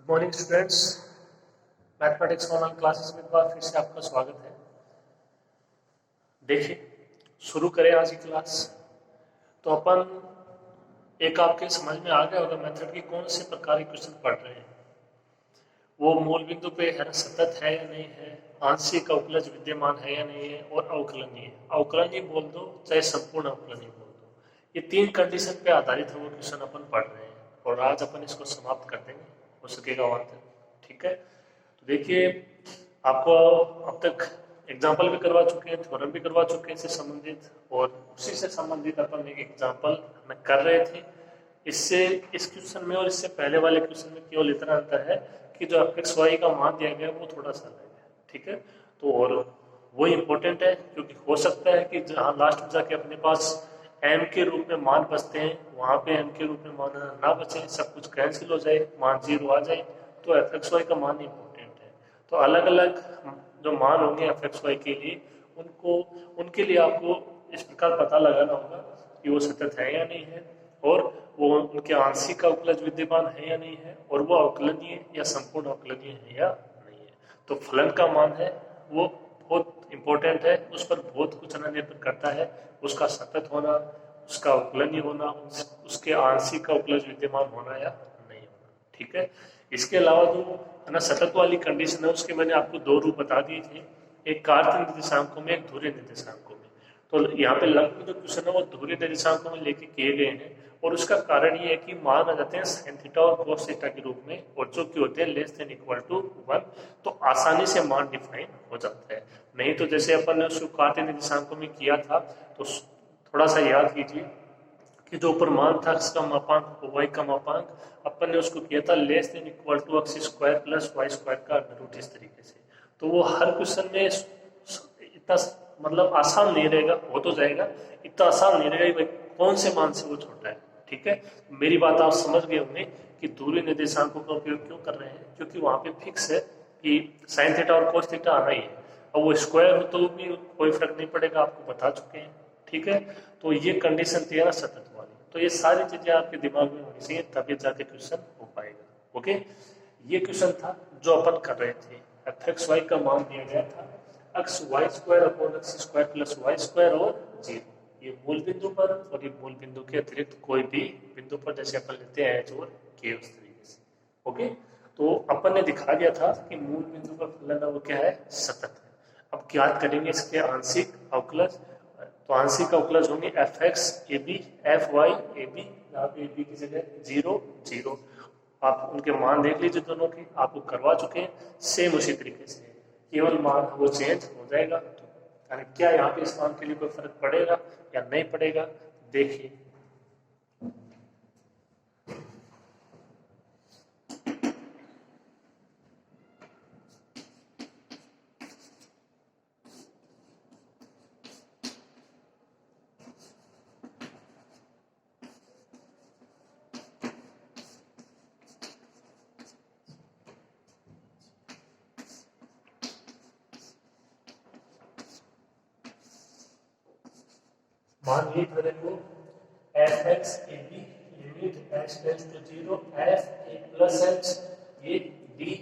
Good morning students. Mathematics online classes में एक बार फिर से आपका स्वागत है। देखिए, शुरू करें आज की क्लास। तो अपन एक आपके समझ में आ गया होगा मेथड की कौन से प्रकार के क्वेश्चन पढ़ रहे हैं। वो मूल बिंदु पे है ना, सतत है या नहीं है, आंशिक अवकलज विद्यमान है या नहीं है, और अवकलनीय है। अवकलनीय बोल दो चाहे संपूर्ण अवकलनीय बोल दो, ये तीन कंडीशन पे आधारित है वो क्वेश्चन अपन पढ़ रहे हैं। और आज अपन इसको समाप्त कर देंगे, हो सकेगा वहां तक। ठीक है, तो देखिए, आपको अब तक एग्जाम्पल भी करवा चुके हैं, थ्योरम भी करवा चुके हैं इससे संबंधित, और उसी से संबंधित अपन एक एग्जाम्पल हमें कर रहे थे। इससे इस क्वेश्चन में और इससे पहले वाले क्वेश्चन में केवल इतना अंतर है कि जो एक्स वाई का मान दिया गया वो थोड़ा सा अलग है। ठीक है, तो और वो इम्पोर्टेंट है क्योंकि हो सकता है कि जहाँ लास्ट में जाके अपने पास एम के रूप में मान बचते हैं वहां पे एम के रूप में मान ना बचे, सब कुछ कैंसिल हो जाए, मान 0 आ जाए, तो एफ एक्स वाई का मान इम्पोर्टेंट है। तो अलग अलग जो मान होंगे एफ एक्स वाई के लिए, उनके लिए आपको इस प्रकार पता लगाना होगा कि वो सतत है या नहीं है, और वो उनके आंशिक अवकलज विद्यमान है या नहीं है, और वो अवकलनीय या संपूर्ण अवकलनीय है या नहीं है। तो फलन का मान है वो बहुत इंपॉर्टेंट है, उस पर बहुत कुछ निर्भर करता है। उसका सतत होना, उसका अवकलनीय होना, उसके आंशिक अवकलज विद्यमान होना या नहीं होना। ठीक है, इसके अलावा जो है ना सतत वाली कंडीशन है, उसके मैंने आपको दो रूप बता दिए थे, एक कार्तीय निर्देशांकों में, एक ध्रुवीय निर्देशांकों में। तो यहाँ पे लगभग जो क्वेश्चन है वो ध्रुवीय निर्देशांकों में लेके किए गए हैं, और उसका कारण ये है कि मान आ जाते हैं sin थीटा और cos थीटा के रूप में, और जो कि होते हैं लेस देन इक्वल टू 1, तो आसानी से मान डिफाइन हो जाता है। नहीं तो जैसे अपन ने उसको कार्तीय निर्देशांकों में किया था, तो थोड़ा सा याद कीजिए कि जो ऊपर मान था x का मापांक y का मापांक, अपन ने उसको किया था less than equal to x square plus Y square का अंडर रूट, इस तरीके से। तो वो हर क्वेश्चन में इतना मतलब आसान नहीं रहेगा, हो तो जाएगा, इतना आसान नहीं रहेगा कि कौन से मान से वो छोटा है। ठीक है, मेरी बात आप समझ गए होंगे कि ध्रुवीय निर्देशांकों का उपयोग क्यों कर रहे हैं, क्योंकि वहां पे फिक्स है कि साइन थीटा और कोस थीटा आना ही है, और वो स्क्वायर हो तो भी कोई फर्क नहीं पड़ेगा, आपको बता चुके हैं। ठीक है, तो ये कंडीशन थी ना सतत वाली। तो ये सारी चीजें आपके दिमाग में होनी चाहिए, तभी जाके क्वेश्चन हो पाएगा। ओके, ये क्वेश्चन था जो अपन कर रहे थे। एफ एक्स वाई का मान दिया गया था x y square upon x square plus Y square और 0, ये मूल बिंदु पर, और ये मूल बिंदु के अतिरिक्त कोई भी बिंदु पर, जैसे अपन लेते हैं एच और के, उस तरीके से। ओके, तो अपन ने दिखा दिया था कि मूल बिंदु का फलन वो क्या है, सतत है। अब ज्ञात करेंगे इसके आंशिक अवकलज। तो आंशिक अवकलज होंगे f x a b, f y a b, यहाँ पे ए बी की जगह 0 0। आप उनके मान देख लीजिए, दोनों के आपको करवा चुके हैं। सेम उसी तरीके से केवल मान वो चेंज हो जाएगा। यानी क्या यहाँ पे इस मान के लिए कोई फर्क पड़ेगा या नहीं पड़ेगा, देखिए। मान लीजिए मेरे को f x a b limit H tends to 0 f a plus h, ये d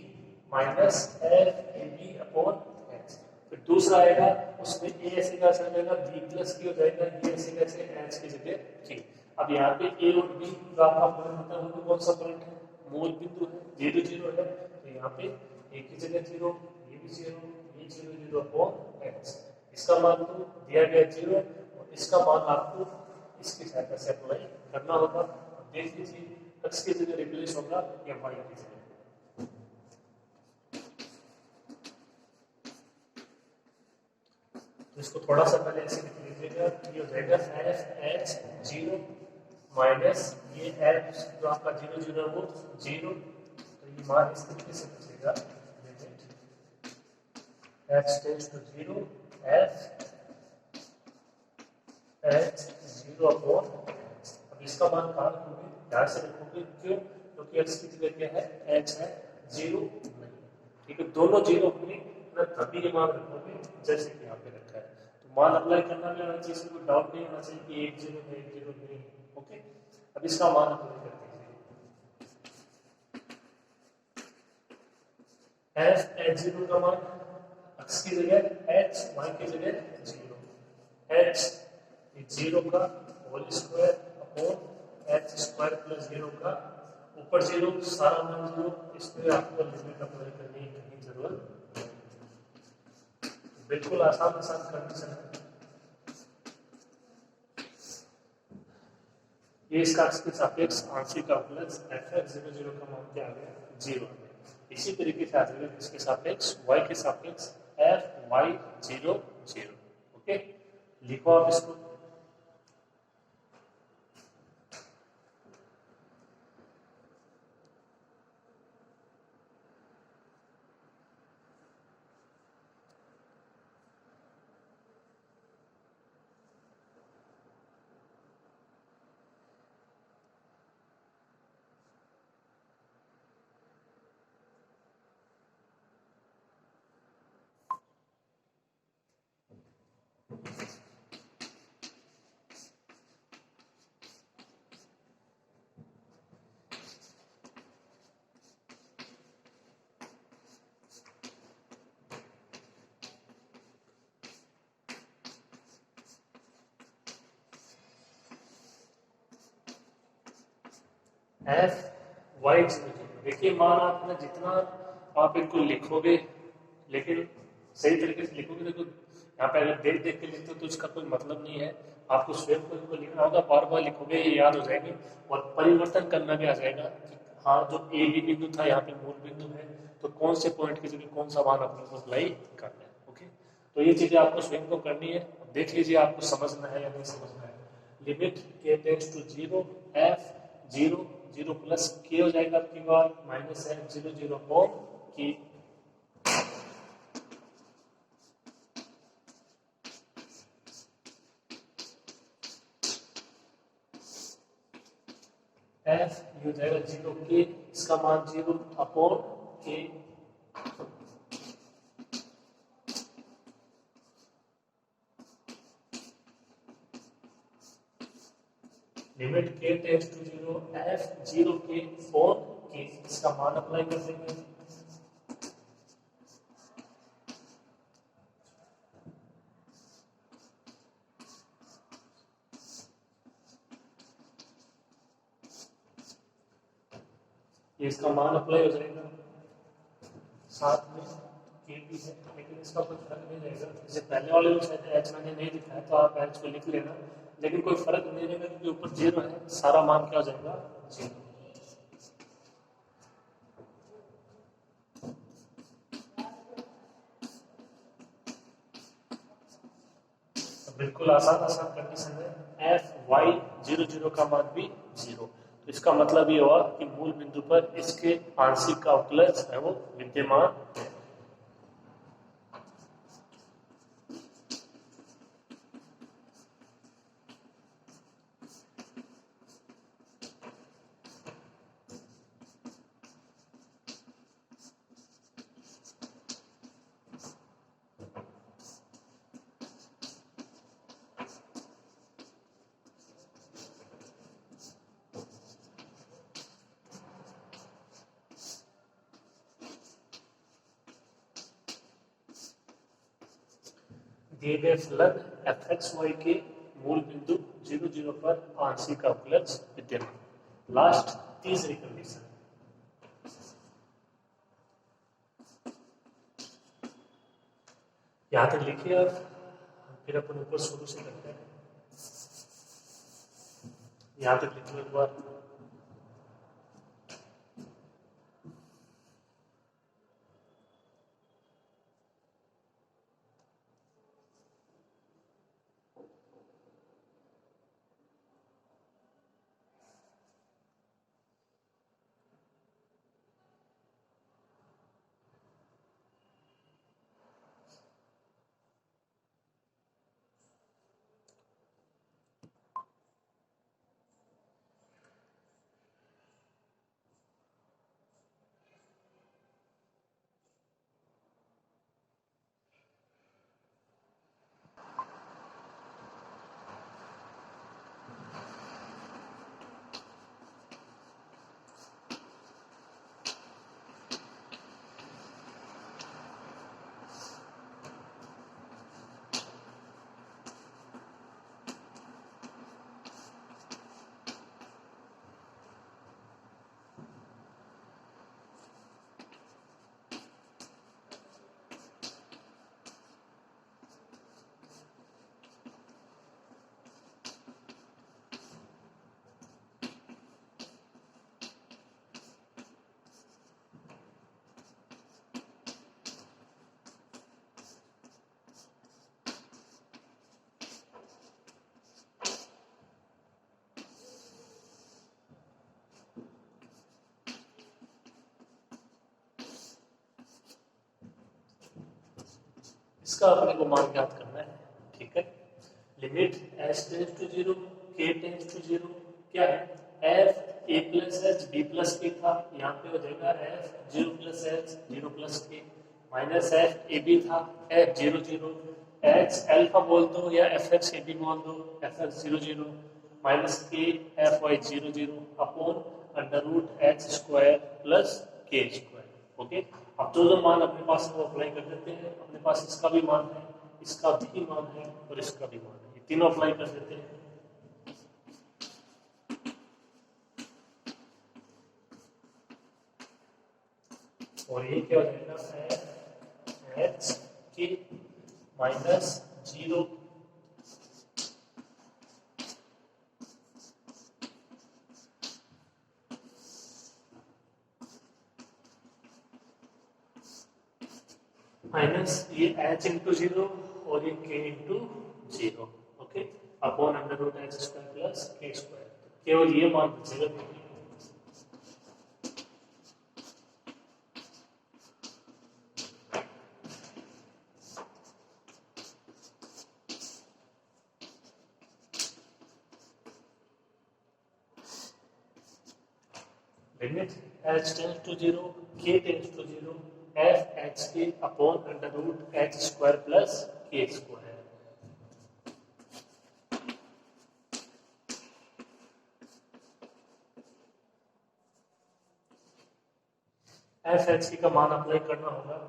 minus f a b upon h. फिर दूसरा आएगा, उसमें ए ऐसे का असर रहेगा, बी प्लस की हो जाएगा, ये ऐसे कैसे एच की जगह जी। अब यहाँ पे ए और बी जो आपका पॉइंट होता है वो कौन सा पॉइंट है, मूल बिंदु है, 0 0 है, तो यहाँ पे ए की जगह 0, ये भी 0, ये 0 0 अपॉन एच। इसका मान तो दिया गया 0, इसका मान आपको इसकी सहायता से अप्लाई करना होगा। देख लीजिए, एक्स की जगह रिप्लेस होगा या वाई की जगह। तो इसको थोड़ा सा पहले ऐसे लिख लीजिएगा, ये हो जाएगा एफ एच 0 माइनस ये एफ जो आपका 0 0 वो 0, तो ये मान इस तरीके से बचेगा, h tends to 0 f h 0 upon. अब इसका मान कहाँ रखोगे, ध्यान से रखोगे, क्यों, क्योंकि एक्स की जगह क्या है, एच है, 0 नहीं। ठीक है, दोनों 0 होंगे, तभी ये मान रखोगे जैसे कि यहाँ पे रखा है। तो मान अप्लाई करना भी आना चाहिए, कोई डाउट नहीं होना चाहिए कि 1 0 है 1 0 नहीं। ओके, अब इसका मान अप्लाई करते हैं। एफ एच जीरो का मान एक्स की जगह एच, वाई की जगह जीरो, एच जीरो का whole square upon H square plus zero का ऊपर जीरो, सारा मान जीरो, इसमें आपको लिमिट अप्लाई करने की जरूरत नहीं। बिल्कुल आसान आसान कंडीशन है ये। इसका इसके सापेक्ष आंशिक अवकलज एफ एक्स जीरो जीरो का मान क्या आ गया, जीरो। इसी तरीके से आ जाएगा इसके सापेक्ष वाई के सापेक्ष f y zero zero. Okay, लिखो आप इसको। एफ वाई जीरो जीरो, देखिए मान आपने जितना आप इनको लिखोगे, लेकिन सही तरीके से लिखोगे, देखो यहाँ पे अगर देख देख के लिखते हो तो इसका कोई मतलब नहीं है। आपको स्वयं को इनको लिखना होगा, बार बार लिखोगे ये याद हो जाएंगे और परिवर्तन करना भी आ जाएगा कि हाँ जो ए बी बिंदु था यहाँ पे मूल बिंदु है, तो कौन से पॉइंट की जगह कौन सा मान अपने को अप्लाई करना है। ओके, तो ये चीजें आपको स्वयं को करनी है। देख लीजिए आपको समझना है या नहीं समझना है। Limit k tends to zero, f zero zero plus k हो जाएगा आपकी बार minus f zero zero upon की एफ ये हो जाएगा जीरो के, इसका मान zero upon k limit k tends to zero, f zero k four k, इसका मान अप्लाई कर देंगे। ये इसका मान अप्लाई हो जाएगा, साथ में के भी है, लेकिन इसका कोई फर्क नहीं रहेगा। जैसे पहले वाले में शायद एच मैंने नहीं दिखाया तो आप एच को लिख लेना, लेकिन कोई फर्क नहीं रहेगा क्योंकि ऊपर जीरो है, सारा मान क्या हो जाएगा, जीरो। बिल्कुल आसान आसान कंडीशन है। एफ वाई जीरो जीरो का मान भी जीरो, तो इसका मतलब ये हुआ कि मूल बिंदु पर इसके आंशिक अवकलज है वो विद्यमान है। दिए गए फलन एफ एक्स वाई के मूल बिंदु जीरो जीरो पर आंशिक अवकलज विद्यमान। लास्ट तीसरी कंडीशन, यहां तक लिखिए आप, फिर अपन ऊपर शुरू से करते हैं। यहां तक लिखिए एक बार। इसका अपने को मान ज्ञात करना है, ठीक है। Limit H tends to zero, के टेंड्स टू जीरो, क्या है, f a plus h b plus k था, यहाँ पे हो जाएगा f zero plus h zero plus k, minus f a b था, f zero zero, h alpha बोल दो या एफ एक्स ए बी बोल दो, f x zero zero, minus k f y zero zero upon under root H square plus के square, okay. अब जो मान अपने पास वो अप्लाई कर देते हैं, अपने पास इसका भी मान है, इसका भी मान है और इसका भी मान है, ये तीनों अप्लाई कर देते हैं। और ये क्या हो जाएगा, H k minus zero minus ये एच इंटू जीरो और ये k into zero, okay, upon under root H square plus के स्क्वायर, केवल ये मान बचेगा। Limit H tends to zero, के tends to zero, f h k upon under root H square plus के square, f h का मान apply करना होगा।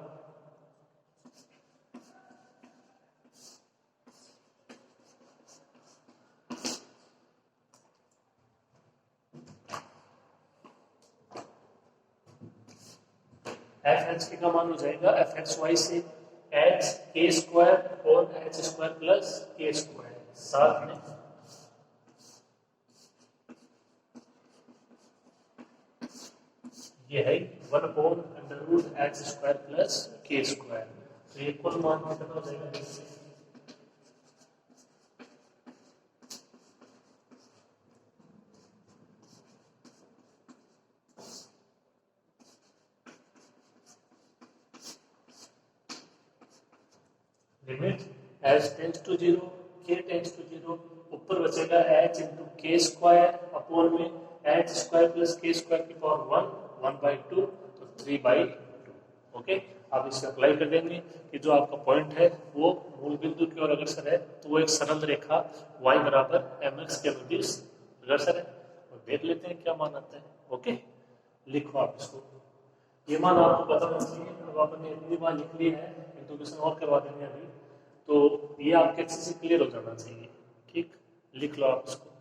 एफ एच का मान हो जाएगा एफ एक्स वाई से एच के स्क्वायर और एच स्क्वायर प्लस के स्क्वायर, साथ में ये है one upon under root H square plus के स्क्वायर, तो ये कुल मान कितना हो जाएगा, limit H tends to zero, के टेंड्स टू जीरो, ऊपर बचेगा h into k square upon में एच स्क्वायर प्लस के स्क्वायर की power one, one by two, तो थ्री बाई टू, ओके। आप इसे अप्लाई कर देंगे कि जो आपका पॉइंट है वो मूल बिंदु की ओर अग्रसर है, तो वो एक सरल रेखा y बराबर एम एक्स के अनुदिश अग्रसर है, और देख लेते हैं क्या मान आता है, ओके। लिखो आप इसको, ये मान आपको पता होना चाहिए, अब आपने इतनी बार लिख ली है, इंट्रोडक्शन और करवा देंगे अभी, तो ये आपके अच्छे से क्लियर हो जाना चाहिए, ठीक, लिख लो आप इसको।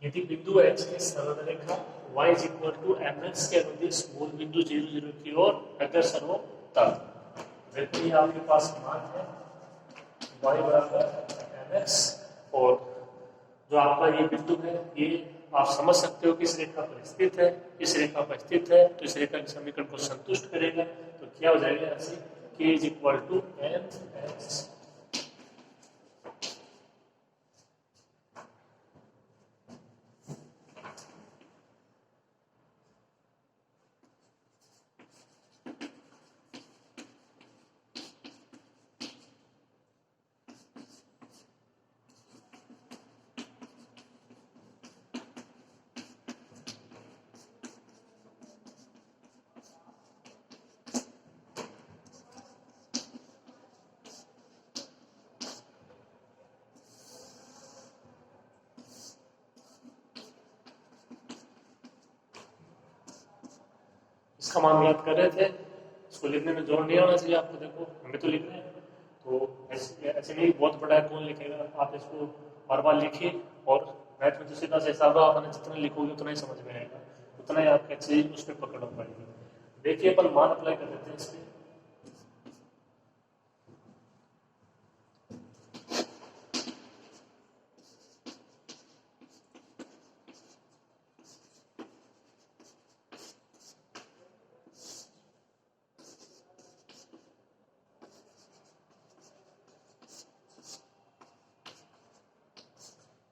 यदि बिंदु H की सरल रेखा y is equal to M x के अनुदिश मूल बिंदु जीरो जीरो की ओर अग्रसर हो तब, व्यक्ति आपके पास मान है y बराबर एम एक्स, और जो आपका ये बिंदु है ये आप समझ सकते हो कि इस रेखा पर स्थित है, इस रेखा पर स्थित है, तो इस रेखा के समीकरण को संतुष्ट करेगा, तो क्या हो जाएगा ऐसे, k is equal to M x, इसका मान याद कर रहे थे, इसको लिखने में जोर नहीं होना चाहिए आपको। देखो हमें तो लिखना है, तो ऐसे नहीं बहुत बड़ा है कौन लिखेगा, आप इसको बार बार लिखिए। और मैथ में तो सीधा सा हिसाब है, आपने जितना लिखोगे उतना ही समझ में आएगा, उतना ही आपका चीज उस पर पकड़ हो पाएगी। देखिए अपन मान अप्लाई कर देते हैं इस पर।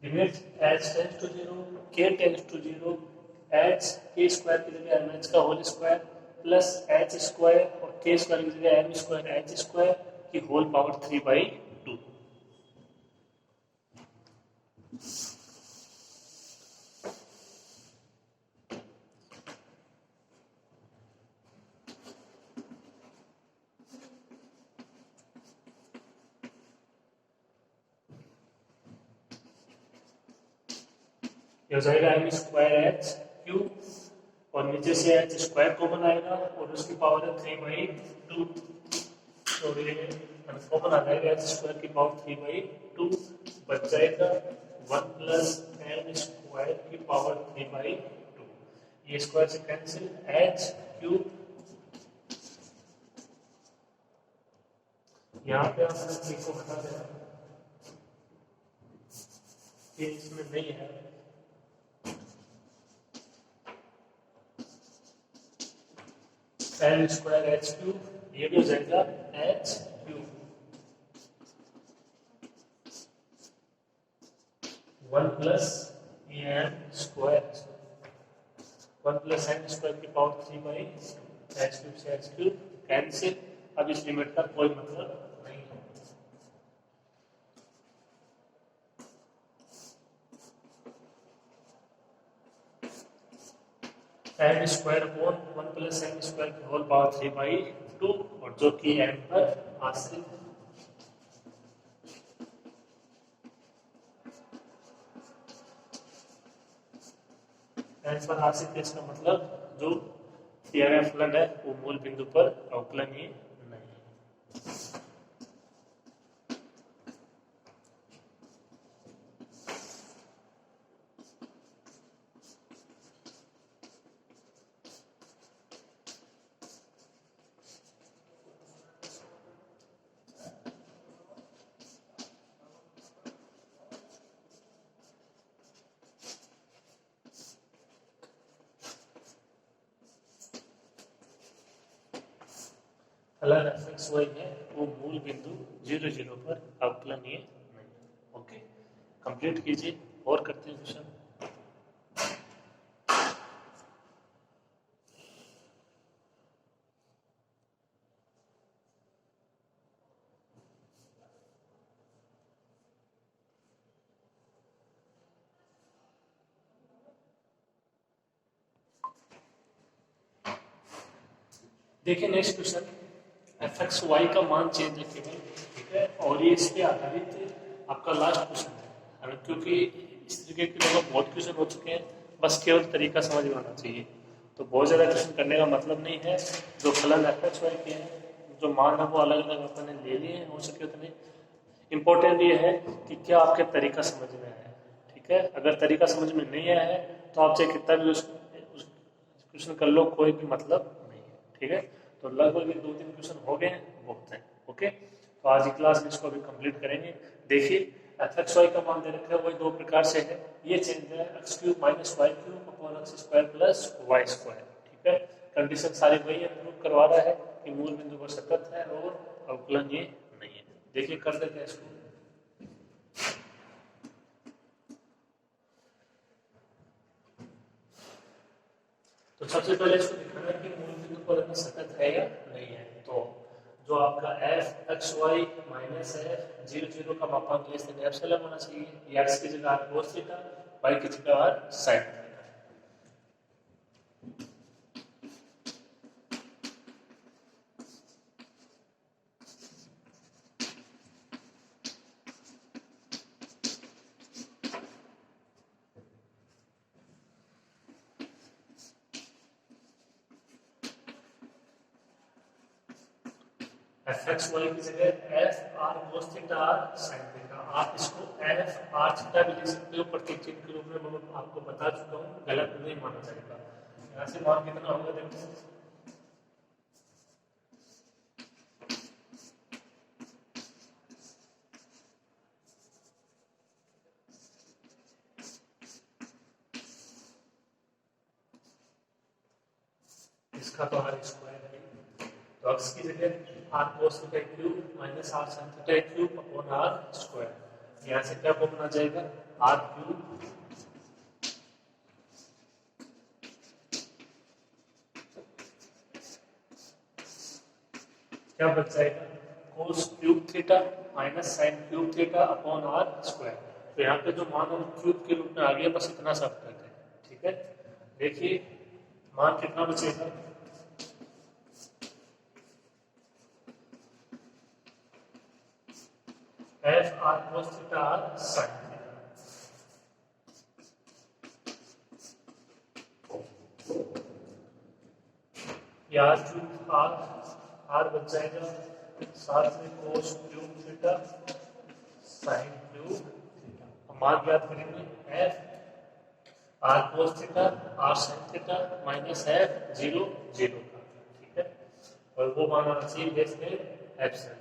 Limit h tends to 0, k tends to 0, h k square की जगह mh का whole square plus h square और k स्क्वायर की जगह m स्क्वायर h स्क्वायर की होल पावर 3/2। ये हो जाएगा m स्क्वायर h क्यूब और नीचे से h स्क्वायर कॉमन आएगा और उसकी पावर है 3/2। तो ये कॉमन आ जाएगा, h स्क्वायर की पावर 3/2 बच जाएगा 1 प्लस m स्क्वायर की पावर 3/2। ये स्क्वायर से कैंसिल, h क्यूब यहाँ पे आपने ठीक को बता देना कि इसमें नहीं है। m स्क्वायर h क्यूब, ये भी हो जाएगा h cube 1 plus m square 1 plus m square की पावर 3/2 h क्यूब से h क्यूब कैंसिल। अब इस लिमिट का कोई मतलब नहीं है। m square upon 1 plus m square की होल पावर 3/2 और जो कि m पर आश्रित है। m पर आश्रित है, इसका मतलब जो दिया गया फलन है वो मूल बिंदु पर अवकलनीय नहीं है। फलन fxy है वो मूल बिंदु 0 0 पर अवकलनीय नहीं। ओके, कंप्लीट कीजिए और करते हैं क्वेश्चन। देखिए नेक्स्ट क्वेश्चन, fxy का मान चेंज है केवल, ठीक है, और ये इस पे आधारित आपका लास्ट क्वेश्चन है, क्योंकि इस तरीके के लगभग बहुत क्वेश्चन हो चुके हैं, बस केवल तरीका समझ में आना चाहिए। तो बहुत ज़्यादा क्वेश्चन करने का मतलब नहीं है। जो फलन fxy के हैं, जो मान है वो अलग अलग अपने ले लिए हैं, हो सके उतने। इम्पोर्टेंट ये है कि क्या आपके तरीका समझ में आया है, ठीक है। अगर तरीका समझ में नहीं आया है तो आप चाहे कितना भी क्वेश्चन कर लो, कोई भी मतलब नहीं है, ठीक है। तो लगभग 2-3 क्वेश्चन हो गए हैं, बहुत है। ओके, तो आज की क्लास में इसको अभी कंप्लीट करेंगे। देखिए fxy का मान दे रखा है वही दो प्रकार से है। ये चेंज है x cube minus Y cube upon x square plus Y square, ठीक है। कंडीशन सारी वही है, प्रूव करवा रहा है कि मूल बिंदु पर सतत है और अवकलन ये नहीं है। देखिए कर देते हैं इसको। तो सबसे पहले इसको दिखाना है कि मूल बिंदु पर सतत है या नहीं है। तो जो आपका f x y minus f 0 0 का मापांक लेस देन एप्सिलॉन होना चाहिए। एक्स की जगह cos थीटा, वाई की जगह sin theta. F x y की जगह f r cos theta r sine theta. आप इसको एफ आर थीटा भी लिख सकते हो, प्रतीक चिन्ह के रूप में मैं आपको बता चुका हूँ, गलत नहीं माना जाएगा। यहाँ से मान कितना होगा देखो, इसका तो आर स्क्वायर है, तो एक्स की जगह r cos theta cube minus r sine theta cube upon r square. यहाँ से क्या कॉमन आ जाएगा, आर क्यूब क्या बच जाएगा, cos cube theta minus sine cube theta upon r square. तो यहाँ पे जो मान हम क्यूब के रूप में आ गया, बस इतना सब कर दें, ठीक है। देखिए मान कितना बचेगा, f r cos theta r sine theta, यार क्यूब आर बच जाएगा, साथ में cos cube theta sine cube theta. मान याद करेंगे, f r cos theta r sine theta minus f zero zero का, ठीक है। और वो मान आना चाहिए बेस में एप्सिलॉन।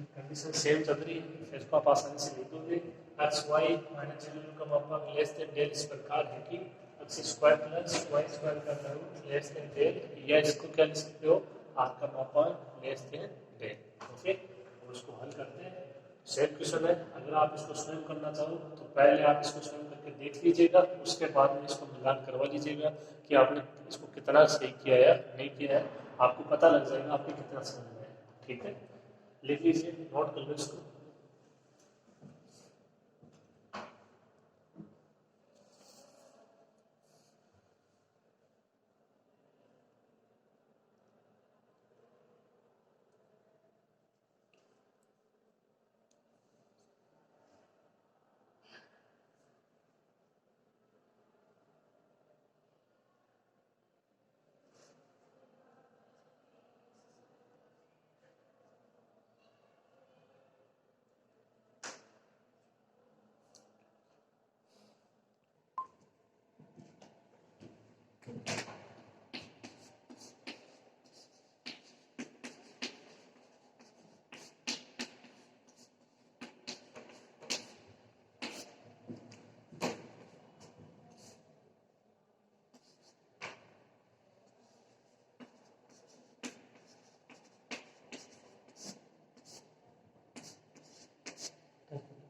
कंडीशन सेम चल रही है, इसको आप आसानी से लिख दोगे, एक्स वाई माइनस जीरो का मापांक लेस देन डेल इस प्रकार है कि x square plus Y square का रूट लेस देन डेल, या इसको क्या लिख सकते हो, आर का मापांक लेस देन डेल, ओके। और उसको हल करते हैं, सेम क्वेश्चन है। अगर आप इसको स्वयं करना चाहो तो पहले आप इसको स्वयं करके देख लीजिएगा, उसके बाद में इसको मिलान करवा लीजिएगा कि आपने इसको कितना सही किया है या नहीं किया है, आपको पता लग जाएगा आपने कितना समझ में है, ठीक है। लिख लीजिए, नोट कर लो इसको।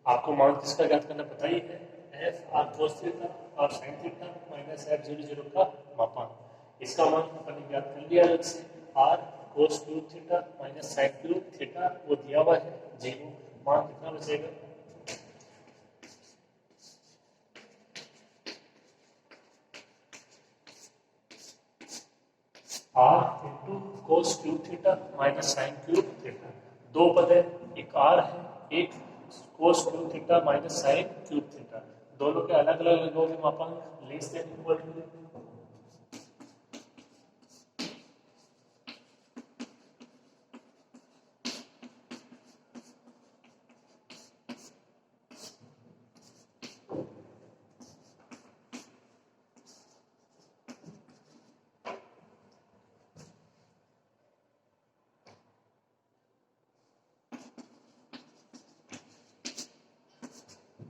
आपको मान किसका ज्ञात करना पता ही है, एफ आर कोस थीटा और sign theta minus f zero zero का मापांक। इसका मान अपन ने ज्ञात कर लिया अलग से, r cos cube theta minus sine cube theta वो दिया हुआ है जीरो। मान कितना बचेगा, r into cos cube theta minus sine cube theta. दो पद है, एक आर है एक cos cube theta minus sine cube theta, दोनों के अलग अलग लगोगे मापांक less than equal to.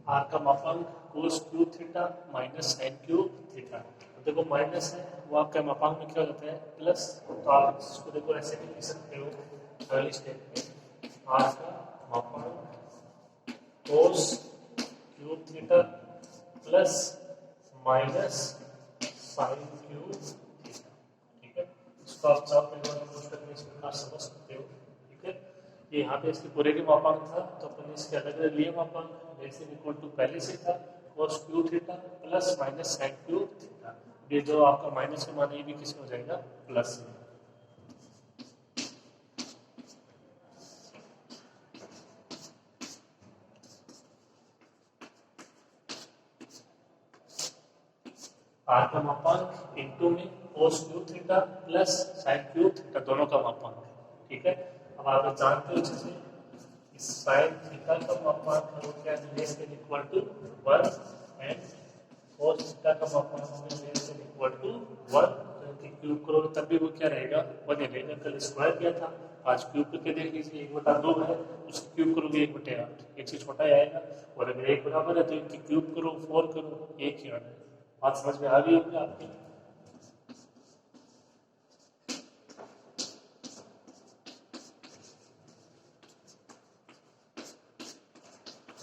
R का मापांक cos cube theta minus sine cube theta. तो देखो माइनस है वो आपका मापांक में क्या होता है प्लस, तो आप इसको देखो ऐसे भी लिख सकते हो पहले स्टेप में, आर का मापांक cos cube theta plus minus sine cube theta, ठीक है। इसको आप चाहो प्रकार समझ सकते हो। ठीक है, ये यहाँ पे इसके पूरे के मापांक था, तो अपन इसके अलग अलग लिए मापांक। लेस देन इक्वल टू पहले से था cos cube theta plus minus sine cube theta. ये जो आपका माइनस का मान, ये भी किस में हो जाएगा, प्लस में। आर का मापांक इनटू में cos cube theta plus sign cube theta, दोनों का मापांक। ठीक है, अब आप जानते हो जैसे साइन थीटा का मापांक है वो क्या है, less than equal to 1 and cos theta का मापांक है लेस देन इक्वल टू 1। तो क्यूब करोगे तब भी वो क्या रहेगा, 1 ही रहेगा। कल स्क्वायर किया था, आज क्यूब करके देख लीजिए, 1/2 है, उसको क्यूब करोगे 1/8, एक से छोटा ही आएगा। और अगर एक बराबर है तो इनकी क्यूब करो, 4 करो, एक ही आना है। बात समझ में आ गई होगी आपकी।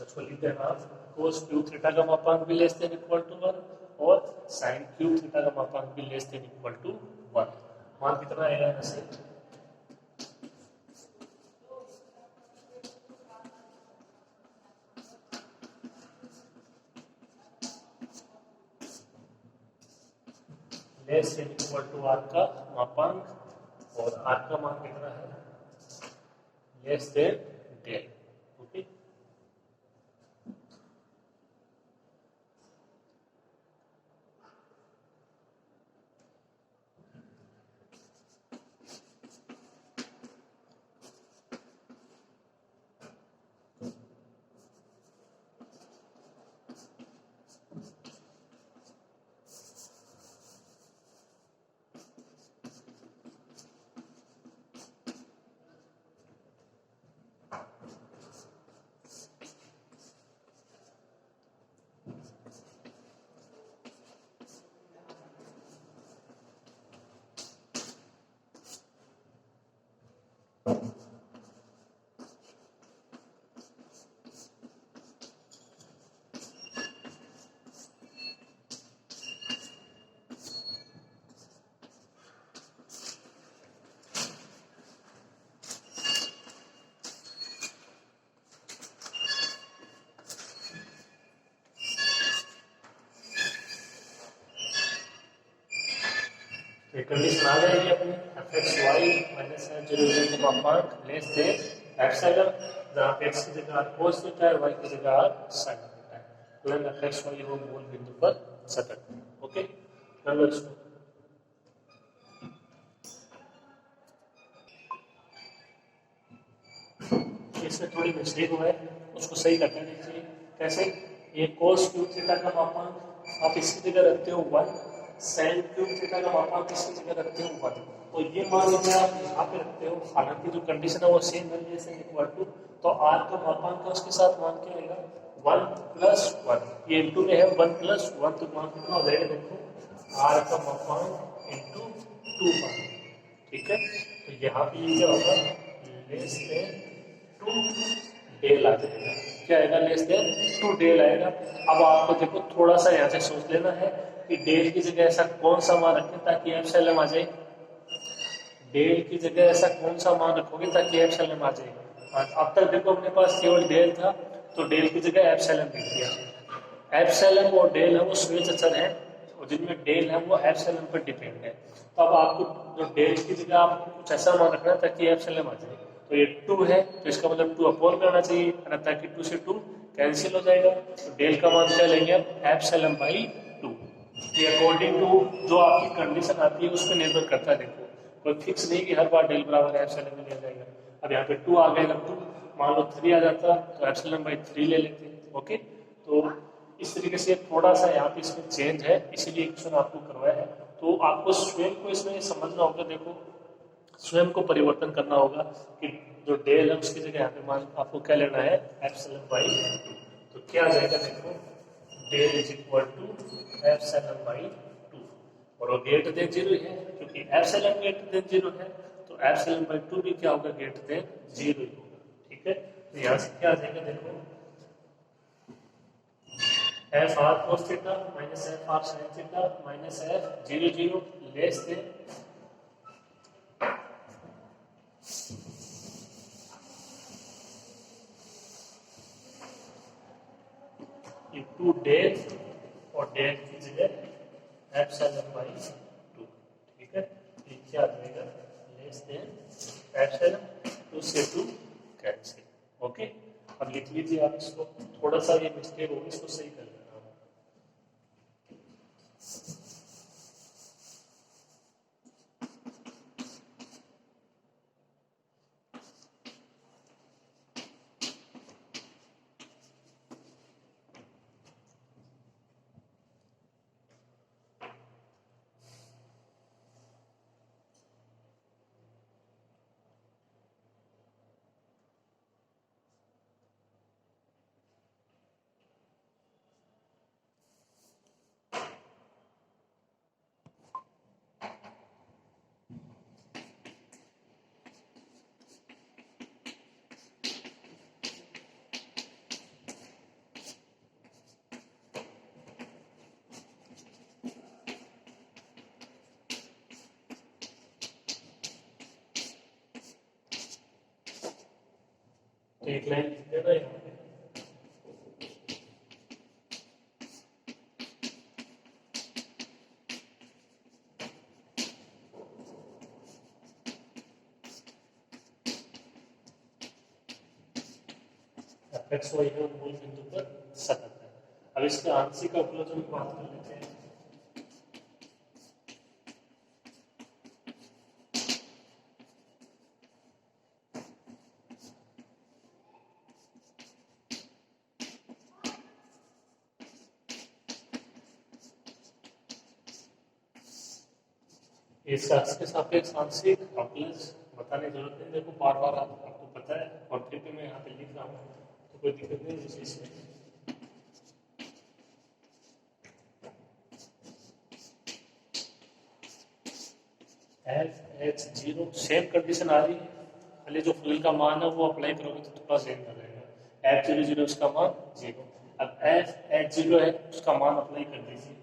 तो लिखते हैं आप cos क्यू थीटा का मापांक भी लेस देन इक्वल टू 1 और sin क्यू थीटा का मापांक भी लेस देन इक्वल टू 1। मान कितना आएगा यहाँ से, less than equal to r का मापांक और आर का मान कितना है, लेस देन डेल। ओके, ये कंडीशन आ जाएगी अपनी fxy माइनस f0 का मापांक लेस देन एप्सिलॉन, जहां पे x की जगह cos थीटा है, y की जगह sin थीटा है। तो fxy वो मूल बिंदु पर सतत है। ओके, कर लो इसको। इसमें थोड़ी मिस्टेक हुआ है, उसको सही करने दीजिए। कैसे, ये cos क्यूब थीटा का मापांक आप इसकी जगह रखते हो 1, sin क्यूब थीटा का मापांक इसकी जगह रखते हो 1, तो ये मान लीजिए आप यहाँ पे रखते हो। हालांकि जो कंडीशन है वो सेम है, जैसे इक्वल टू, तो r का मापांक का उसके साथ मान क्या आएगा, 1 प्लस 1। ये इंटू में है 1 प्लस 1, तो मान कितना हो जाएगा, देखो r का मापांक इंटू 2 मान। ठीक है, तो यहाँ पे ये क्या होगा, लेस देन 2 डेल आ जाएगा। क्या आएगा, लेस देन 2 डेल आएगा। अब आपको देखो थोड़ा सा यहाँ से सोच लेना है कि डेल की जगह ऐसा कौन सा मान रखें ताकि एप्सिलॉन आ जाए। डेल की जगह ऐसा कौन सा मान रखोगे ताकि एप्सिलॉन आ जाए। अब तक देखो अपने पास केवल डेल था, तो डेल की जगह एप्सिलॉन लिख दिया। एप्सिलॉन और डेल है वो स्वेच अचर है, और जिनमें डेल है वो एप्सिलॉन पर डिपेंड है। तो अब आपको जो डेल की जगह आपको कुछ ऐसा मान रखना है ताकि एप्सिलॉन आ जाए। तो ये 2 है, तो इसका मतलब 2 अपॉन में आना चाहिए, ताकि 2 से 2 कैंसिल हो जाएगा। तो डेल का मान क्या लेंगे अब, एप्सिलॉन बाई 2। ये अकॉर्डिंग टू जो आपकी कंडीशन आती है उस पर निर्भर करता है। देखो कोई फिक्स नहीं कि हर बार डेल बराबर एप्सिलॉन में लिया जाएगा। अब यहाँ पे 2 आ गया, 2 मान लो 3 आ जाता तो एप्सिलॉन बाई 3 ले लेते। ओके, तो इस तरीके से थोड़ा सा यहाँ पे इसमें चेंज है, इसीलिए क्वेश्चन आपको करवाया है। तो आपको स्वयं को इसमें समझना होगा, देखो स्वयं को परिवर्तन करना होगा कि जो डेल है उसकी जगह यहाँ पे मान आपको क्या लेना है, एप्सिलॉन बाई 2। तो क्या आ जाएगा, देखो del is equal to epsilon by 2, और वो ग्रेटर देन 0 है, क्योंकि एप्सिलॉन ग्रेटर देन 0 है, तो एप्सिलॉन बाई 2 भी क्या होगा, ग्रेटर देन 0 ही होगा। ठीक है, तो यहाँ से क्या आ जाएगा, देखो f r cos theta minus f r sine theta minus f 0 0 less than two del और डेल की जगह एप्सिलॉन बाई 2, ठीक है। ये क्या आ जाएगा, लेस देन एप्सिलॉन, 2 से 2 कैंसिल, ओके। अब लिख लीजिए आप इसको, थोड़ा सा ये मिस्टेक होगी, इसको सही कर लेना आप। तो एक लाइन लिख देना यहाँ पे, एक्स वाई है मूल बिंदु पर सतत है। अब इसके आंशिक अवकलज में बात कर लेते हैं। इस एक्स के सापेक्ष आंशिक अवकलज बताने की जरूरत नहीं, देखो बार बार आपको पता है, और फिर भी मैं यहाँ पे लिख रहा हूँ तो कोई दिक्कत नहीं है इसमें। F H zero same condition आ रही है, पहले जो फलन का मान है वो अप्लाई करोगे तो थोड़ा सेम हो जाएगा। एफ जीरो जीरो उसका मान 0, अब एफ एच जीरो है उसका मान अप्लाई कर दीजिए।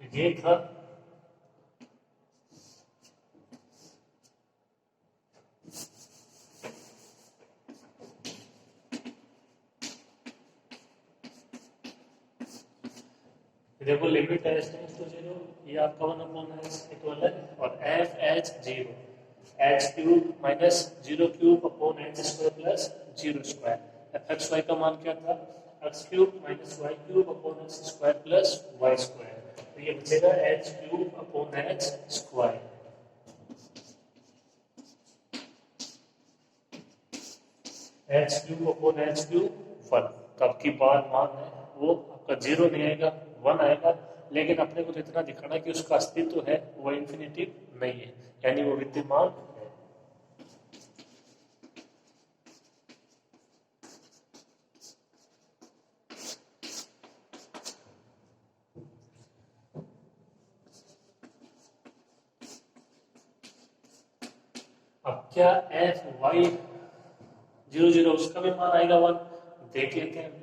तो ये था देखो लिमिट एच टेंड्स टू 0, ये आपका 1/s इक्वल है, और F H zero H cube minus 0 cube upon H square plus 0 square. F x Y का मान क्या था, X cube minus Y cube upon x square plus Y square, तो ये बचेगा H cube upon H square. H cube upon H cube 1, तब की बार मान है वो आपका 0 नहीं आएगा, 1 आएगा, लेकिन अपने को तो इतना दिखाना कि उसका अस्तित्व है, वो इन्फिनिटिव नहीं है, यानी वो विद्यमान है। अब क्या एफ वाई 0 0 उसका भी मान आएगा 1, देख लेते हैं।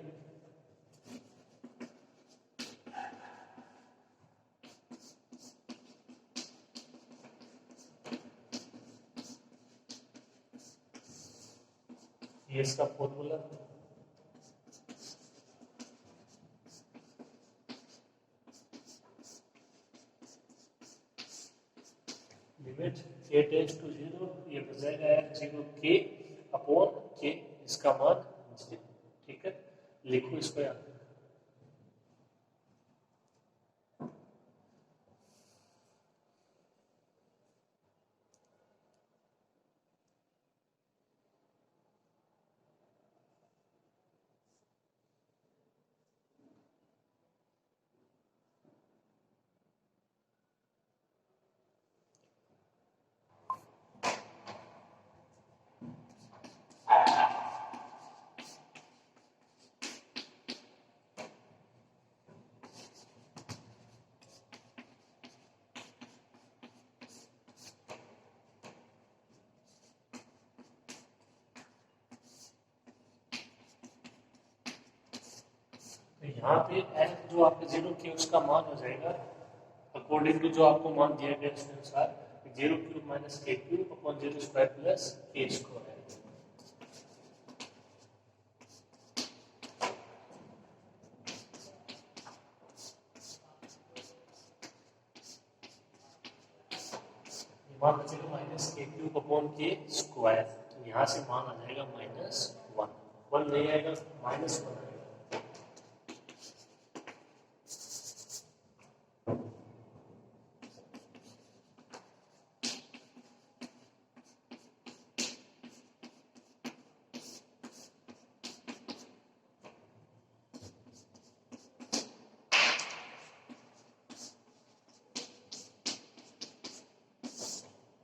ये इसका formula, limit k tends to 0, ये बच जाएगा 0 k अपॉन k, इसका मान 0, ठीक है। लिखो इसको यहाँ, तो यहाँ पे एफ जो आपके जीरो की उसका मान हो जाएगा अकॉर्डिंग टू जो आपको मान दिया गया उसके अनुसार 0³ minus k³ upon 0² plus k²। मान बचेगा -k³ अपॉन k²। तो यहाँ से मान आ जाएगा -1। 1 नहीं आएगा, -1 आएगा।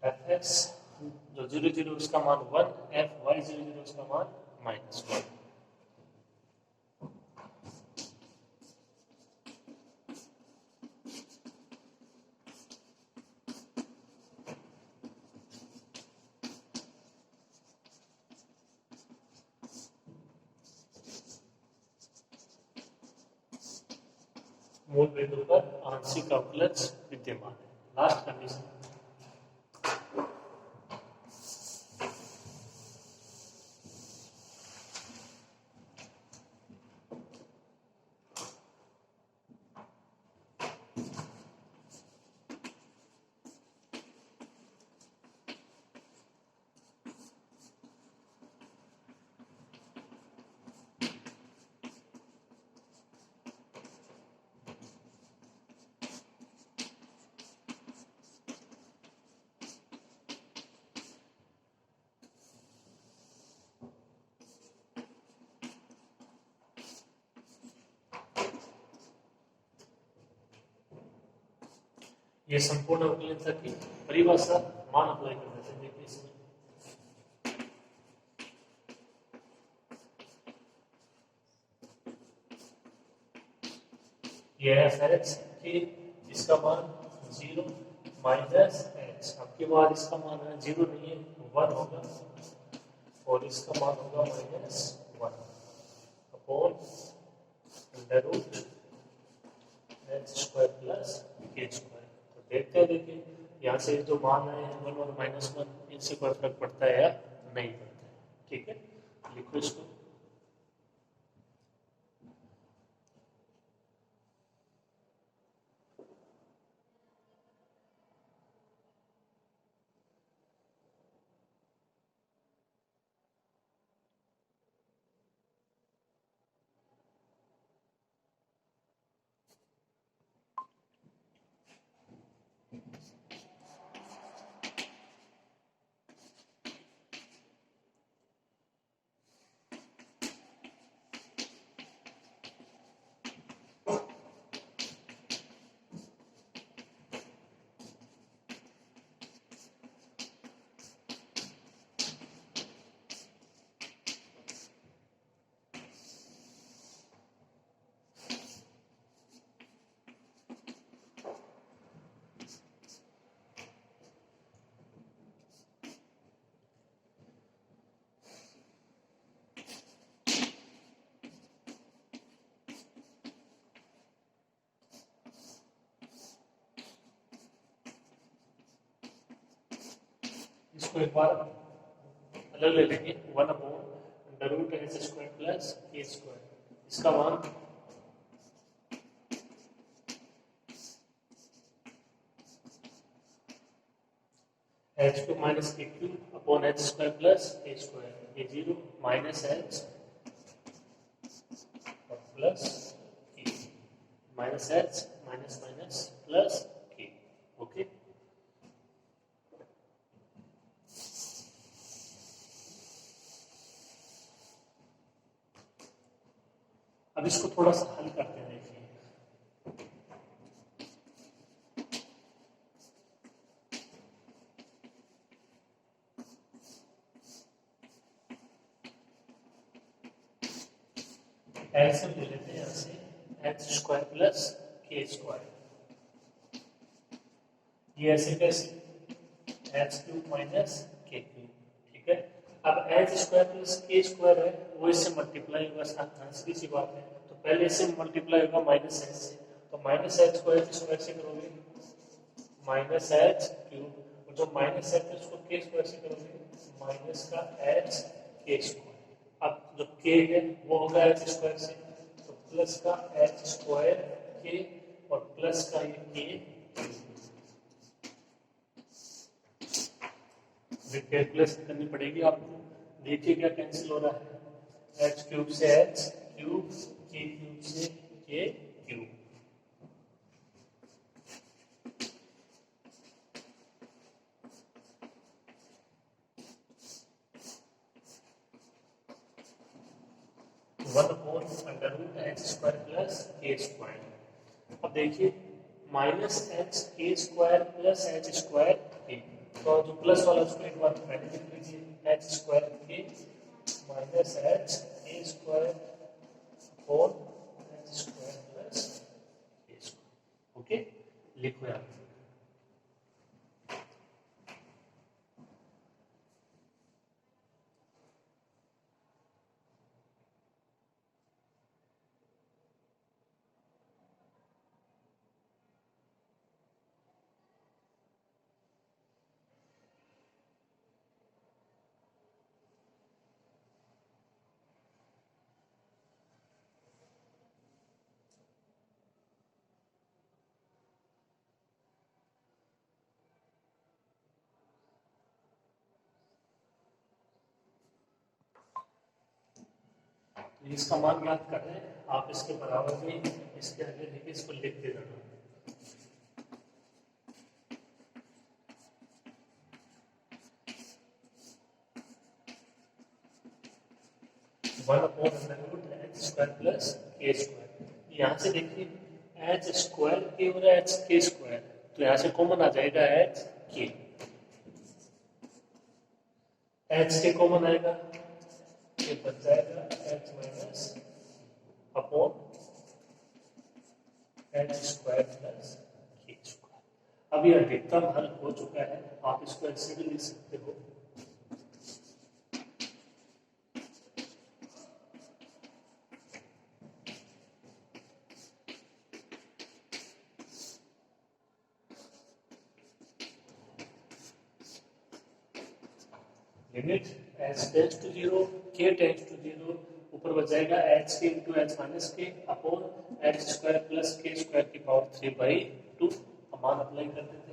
एफ एक्स जो 0 0 उसका मान 1, एफ वाई 0 0 उसका मान -1। मूल बिंदु पर आंशिक अवकलज विद्यमान है। लास्ट कंडीशन ये संपूर्ण अवकलनता की परिभाषा मान अप्लाई कर देते हैं। देखिए इसमें ये है एफ कि इसका मान 0 माइनस एच। आपके बाद इसका मान है 0 नहीं है, 1 होगा और इसका मान होगा -1 अपॉन √h² प्लस k²। देखते हैं, देखिए यहाँ से जो मान आए हैं 1 और -1 इनसे कोई फर्क पड़ता है या नहीं पड़ता है। ठीक है, लिखो इसको। इसको एक बार अलग ले लेंगे। 1 अपॉन √h² प्लस k²। इसका मान h³ minus k³ upon h² plus k²। ये 0 minus h plus k minus h minus minus plus k। Okay, अब इसको थोड़ा सा हल करते हैं। देखिए एलसीएम ले लेते हैं यहाँ से h² प्लस k²। ये ऐसे कैसे h³ माइनस k³। ठीक है, अब h² प्लस k² है वो इससे मल्टीप्लाई होगा, सीधी सी बात है। तो पहले इससे मल्टीप्लाई होगा माइनस एच से, तो माइनस एच को एच स्क्वायर से करोगे माइनस एच क्यूब, और जो माइनस एच है उसको के स्क्वायर से करोगे माइनस का एच के स्क्वायर। अब जो के है वो होगा एच स्क्वायर से, तो प्लस का एच स्क्वायर के और प्लस का ये के। कैलकुलेशन करनी पड़ेगी आपको। देखिए क्या कैंसिल हो रहा है, एच क्यूब से एच क्यूब, के क्यूब से K cube. One upon under root H square plus के स्क्वायर। अब देखिए माइनस एच के square plus H square K, तो जो प्लस वाला उसको एक बार पहले लिख लीजिए, एच स्क्वायर के माइनस एच के square upon H square plus के स्क्वायर। ओके, लिखो यहाँ। इसका मान ज्ञात कर रहे हैं, आप इसके बराबर में इसके आगे देखिए इसको लिख दे जाना। One upon under root H square plus के स्क्वायर। यहाँ से देखिए एच स्क्वायर के और एच के स्क्वायर, तो यहाँ से कॉमन आ जाएगा एच के, एच के कॉमन आएगा, ये बच जाएगा H minus upon H square plus के स्क्वायर। अब ये अधिकतम हल हो चुका है, आप इसको ऐसे भी लिख सकते हो। Limit H tends to zero, के टेंड्स टू जीरो, ऊपर बच जाएगा H K into H minus K upon H square plus के स्क्वायर की पावर 3/2। मान अप्लाई कर देते हैं।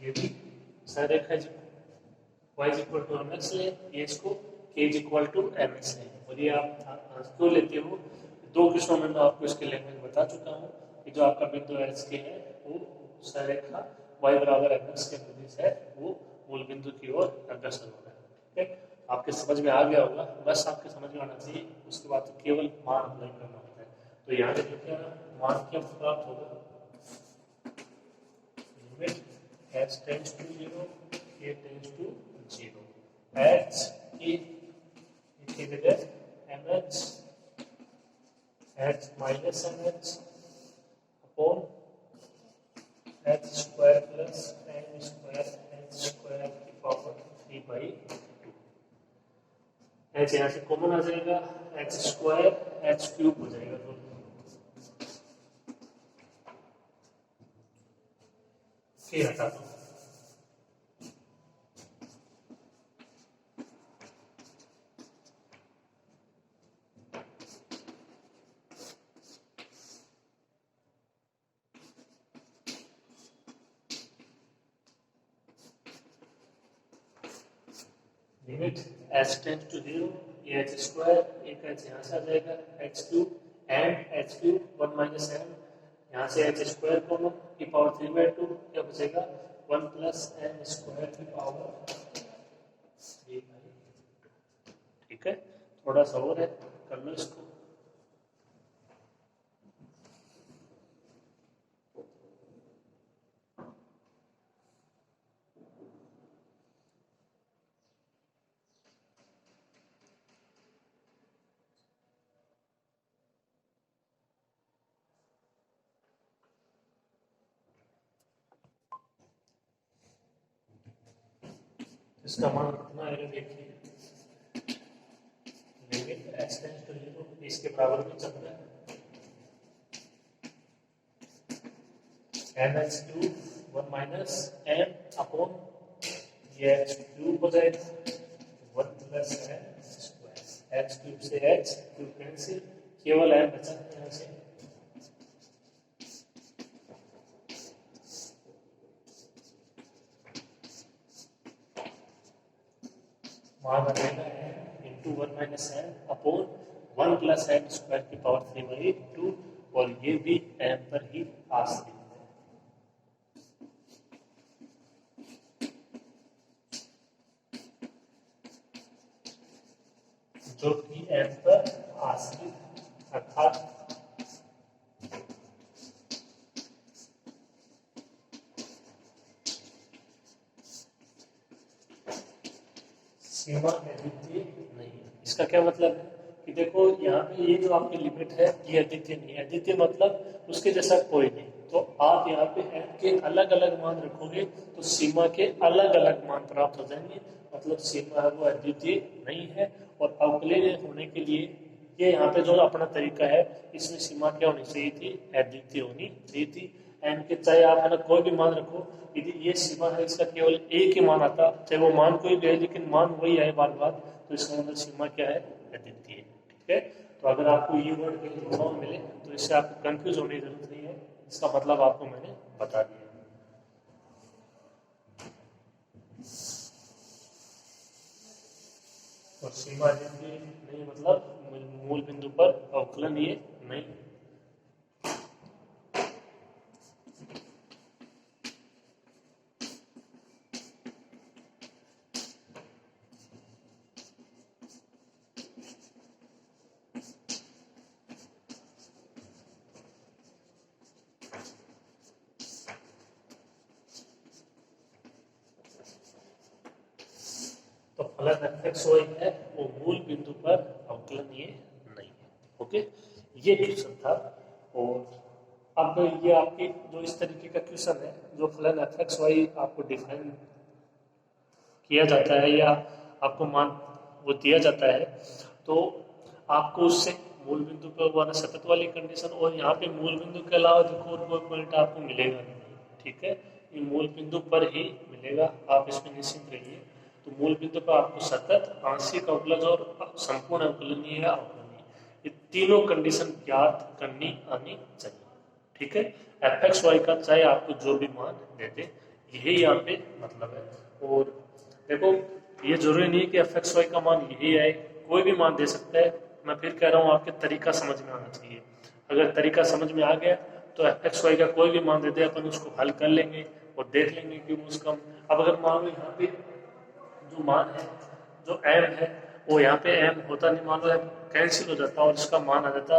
ये भी संरेखा y is equal to M X ले, ये इसको k is equal to M X ले। और ये आप क्यों लेते हो, दो क्वेश्चनों में मैं आपको इसके लैंग्वेज बता चुका हूँ कि जो आपका बिंदु एच के है वो संरेखा y बराबर एम एक्स के बिंदु से वो मूल बिंदु की ओर अग्रसर हो रहा है। ठीक है, आपके समझ में आ गया होगा, बस आपके समझ में आना चाहिए, उसके बाद तो केवल मान अप्लाई करना होता है। तो यहाँ देखिए क्या मान क्या प्राप्त होगा, limit h tends to 0, k tends to 0, h की जगह mh h minus mh upon h square plus m square h square की पावर 3/2। h यहाँ से कॉमन आ जाएगा, h स्क्वायर h क्यूब हो जाएगा, तो के हटा दो। लिमिट h टेंड्स टू 0, ये h स्क्वायर, एक h यहाँ से आ जाएगा h cube, and h cube 1 minus m, यहाँ से h स्क्वायर कॉमन की पावर 3/2, क्या बचेगा 1 प्लस m स्क्वायर की पावर 3/2। ठीक है, थोड़ा सा और है, कर लो इसको। इसका मान कितना आएगा देखिए, लिमिट h टेंड्स टू 0 इसके बराबर भी चल रहा है mh cube 1 minus m upon ये h क्यूब हो जाएगा 1 plus m square, h cube से h क्यूब कैंसिल, केवल m बचा यहाँ से मान बनेगा m into 1 minus m upon 1 plus m square की पावर 3/2 और ये भी m पर ही आश्रित है, जो कि m पर आश्रित अर्थात सीमा अद्वितीय नहीं है। इसका क्या मतलब है कि देखो यहाँ पे ये जो आपकी लिमिट है ये अद्वितीय नहीं है, अद्वितीय मतलब उसके जैसा कोई नहीं, तो आप यहाँ पे m के अलग अलग मान रखोगे तो सीमा के अलग अलग मान प्राप्त हो जाएंगे, मतलब सीमा है वो अद्वितीय नहीं है। और अवकलनीय होने के लिए ये यहाँ पे जो अपना तरीका है इसमें सीमा क्या होनी चाहिए थी, अद्वितीय होनी चाहिए थी। m के चाहे आप है ना कोई भी मान रखो, यदि ये सीमा है इसका केवल एक ही मान आता, चाहे वो मान कोई भी है लेकिन मान वही है बार बार, तो इसका मतलब सीमा क्या है, अद्वितीय। ठीक है, तो अगर आपको ये वर्ड कहीं लिखा मिले तो इससे आपको कंफ्यूज होने की जरूरत नहीं है, इसका मतलब आपको मैंने बता दिया। और सीमा अद्वितीय नहीं मतलब मूल बिंदु पर अवकलनीय नहीं। तो फलन fxy है वो मूल बिंदु पर अवकलनीय नहीं है। ओके, ये क्वेश्चन था। और अब ये आपके जो इस तरीके का क्वेश्चन है जो फलन fxy आपको डिफाइन किया जाता है या आपको मान वो दिया जाता है, तो आपको उससे मूल बिंदु पर वो सतत वाली कंडीशन और यहाँ पे मूल बिंदु के अलावा देखो और कोई पॉइंट आपको मिलेगा नहीं। ठीक है, ये मूल बिंदु पर ही मिलेगा, आप इसमें निश्चिंत रहिए। तो मूल बिंदु पर आपको सतत, आंशिक अवकलज और संपूर्ण अवकलनीय या अवकलनीय ये तीनों कंडीशन ज्ञात करनी आनी चाहिए। ठीक है, fxy का चाहे आपको जो भी मान दे दे, यही यहाँ पे मतलब है। और देखो ये जरूरी नहीं है कि fxy का मान यही आए, कोई भी मान दे सकता है। मैं फिर कह रहा हूँ आपके तरीका समझ में आना चाहिए। अगर तरीका समझ में आ गया तो fxy का कोई भी मान दे दे अपन उसको हल कर लेंगे और देख लेंगे कि उसका। अब अगर मान लो यहाँ पे जो मान है जो m है वो यहाँ पे m होता नहीं, मान लो कैंसिल हो जाता और इसका मान आ जाता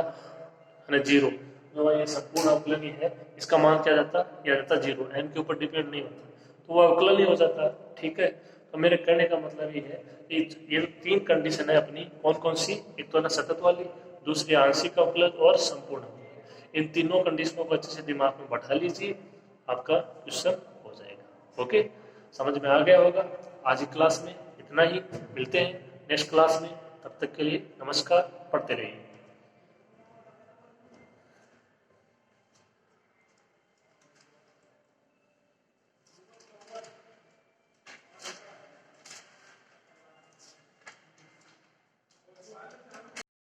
है 0, जो ये संपूर्ण अवकलनीय है इसका मान क्या जाता, यह जाता 0, m के ऊपर डिपेंड नहीं होता, तो वो अवकलनीय हो जाता। ठीक है, तो मेरे कहने का मतलब ये है ये तीन कंडीशन है अपनी, कौन कौन सी, एक तो ना सतत वाली, दूसरी आंशिक अवकलज और संपूर्ण अवकलज। इन तीनों कंडीशनों को अच्छे से दिमाग में बैठा लीजिए, आपका क्वेश्चन हो जाएगा। ओके, समझ में आ गया होगा। आज की क्लास में इतना ही, मिलते हैं नेक्स्ट क्लास में, तब तक के लिए नमस्कार, पढ़ते रहिए।